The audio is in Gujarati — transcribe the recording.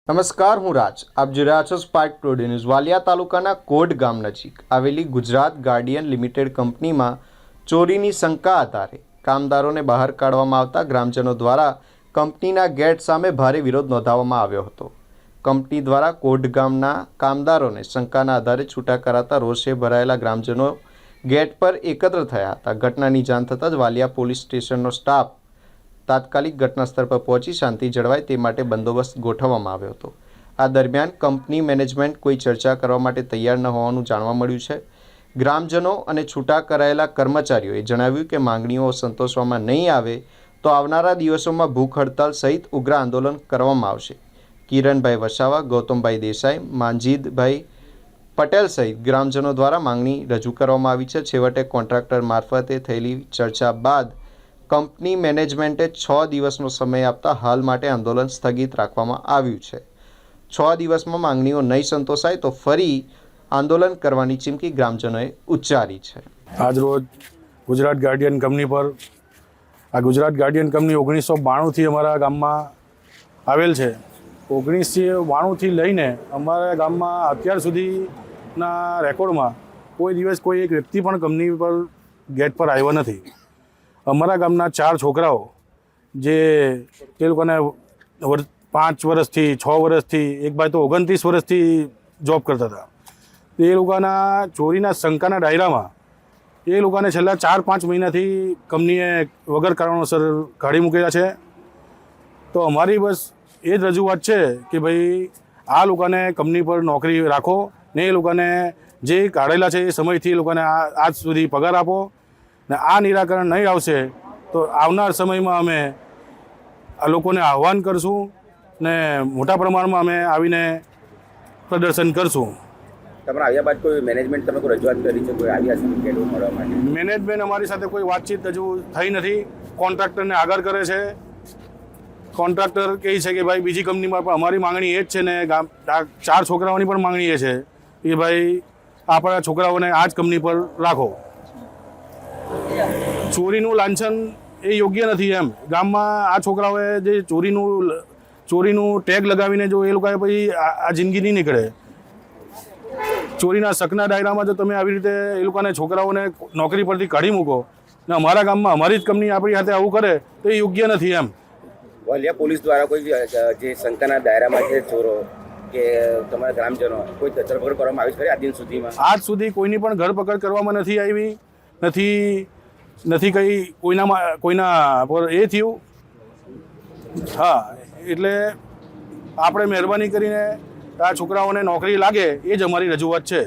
નમસ્કાર, હું રાજ. આપ જોઈ રહ્યા છો સ્પાર્ક ટુડે ન્યૂઝ. વાલિયા તાલુકાના કોડ ગામ નજીક આવેલી ગુજરાત ગાર્ડિયન લિમિટેડ કંપનીમાં ચોરીની શંકા આધારે કામદારોને બહાર કાઢવામાં આવતા ગ્રામજનો દ્વારા કંપનીના ગેટ સામે ભારે વિરોધ નોંધાવવામાં આવ્યો હતો. કંપની દ્વારા કોડ ગામના કામદારોને શંકાના આધારે છૂટા કરાતા રોષે ભરાયેલા ગ્રામજનો ગેટ પર એકત્ર થયા હતા. ઘટનાની જાણ થતાં જ વાલિયા પોલીસ સ્ટેશનનો સ્ટાફ તાત્કાલિક ઘટનાસ્થળ પર પહોંચી શાંતિ જળવાય તે માટે બંદોબસ્ત ગોઠવવામાં આવ્યો હતો. આ દરમિયાન કંપની મેનેજમેન્ટ કોઈ ચર્ચા કરવા માટે તૈયાર ન હોવાનું જાણવા મળ્યું છે. ગ્રામજનો અને છૂટા કરાયેલા કર્મચારીઓએ જણાવ્યું કે માંગણીઓ સંતોષવામાં નહીં આવે તો આવનારા દિવસોમાં ભૂખ હડતાલ સહિત ઉગ્ર આંદોલન કરવામાં આવશે. કિરણભાઈ વસાવા, ગૌતમભાઈ દેસાઈ, માંજીદભાઈ પટેલ સહિત ગ્રામજનો દ્વારા માંગણી રજૂ કરવામાં આવી છે. છેવટે કોન્ટ્રાક્ટર મારફતે થયેલી ચર્ચા બાદ કંપની મેનેજમેન્ટે 6 દિવસનો સમય આપતા હાલ માટે આંદોલન સ્થગિત રાખવામાં આવ્યું છે. 6 દિવસમાં માંગણીઓ નહીં સંતોષાય તો ફરી આંદોલન કરવાની ચીમકી ગ્રામજનોએ ઉચ્ચારી છે. આજ રોજ ગુજરાત ગાર્ડિયન કંપની પર આ ગુજરાત ગાર્ડિયન કંપની 1992થી અમારા ગામમાં આવેલ છે. 1992થી લઈને અમારા ગામમાં અત્યાર સુધીના રેકોર્ડમાં કોઈ દિવસ કોઈ એક વ્યક્તિ પણ કંપની પર ગેટ પર આવ્યો નથી. અમારા ગામના 4 છોકરાઓ જે એ લોકોને 5 વર્ષથી 6 વર્ષથી એક ભાઈ તો 29 વર્ષથી જોબ કરતા હતા. એ લોકોના ચોરીના શંકાના દાયરામાં એ લોકોને છેલ્લા 4-5 મહિનાથી કંપનીએ વગર કારણોસર કાઢી મૂકેલા છે. તો અમારી બસ એ જ રજૂઆત છે કે ભાઈ આ લોકોને કંપની પર નોકરી રાખો ને એ લોકોને જે કાઢેલા છે એ સમયથી એ લોકોને આજ સુધી પગાર આપો ને આ નિરાકરણ નહીં આવશે તો આવનાર સમયમાં અમે આ લોકોને આહ્વાન કરશું ને મોટા પ્રમાણમાં અમે આવીને પ્રદર્શન કરશું. તમારા આવ્યા બાદ કોઈ મેનેજમેન્ટ તમે કોઈ રજૂઆત કરી છે? કોઈ આવ્યા છે ગેટો મળવા માટે? મેનેજમેન્ટ અમારી સાથે કોઈ વાતચીત હજુ થઈ નથી. કોન્ટ્રાક્ટરને આગળ કરે છે. કોન્ટ્રાક્ટર કહે છે કે ભાઈ બીજી કંપનીમાં પણ અમારી માંગણી એ જ છે ને 4 છોકરાઓની પણ માંગણી એ છે કે ભાઈ આપણા છોકરાઓને આ જ કંપની પર રાખો. ચોરીનું લાંછન એ યોગ્ય નથી. એમ ગામમાં આ છોકરાઓએ જે ચોરીનું ટેગ લગાવીને જો એ લોકોએ પછી આ જિંદગી નહીં નીકળે. ચોરીના શકના દાયરામાં જો તમે આવી રીતે એ લોકોને છોકરાઓને નોકરી પરથી કાઢી મૂકો ને અમારા ગામમાં અમારી જ કંપની આપણી સાથે આવું કરે તો એ યોગ્ય નથી. એમ વાલિયા પોલીસ દ્વારા કોઈ જે શંકાના દાયરામાં છે ચોરો કે તમારા ગ્રામજનો કોઈ ધરપકડ કરવામાં આવી છે આજ દિન સુધીમાં? આજ સુધી કોઈની પણ ધરપકડ કરવામાં નથી આવી. નથી કંઈ કોઈના પર એ થયું. હા, એટલે આપણે મહેરબાની કરીને આ છોકરાઓને નોકરી લાગે એ જ અમારી રજૂઆત છે.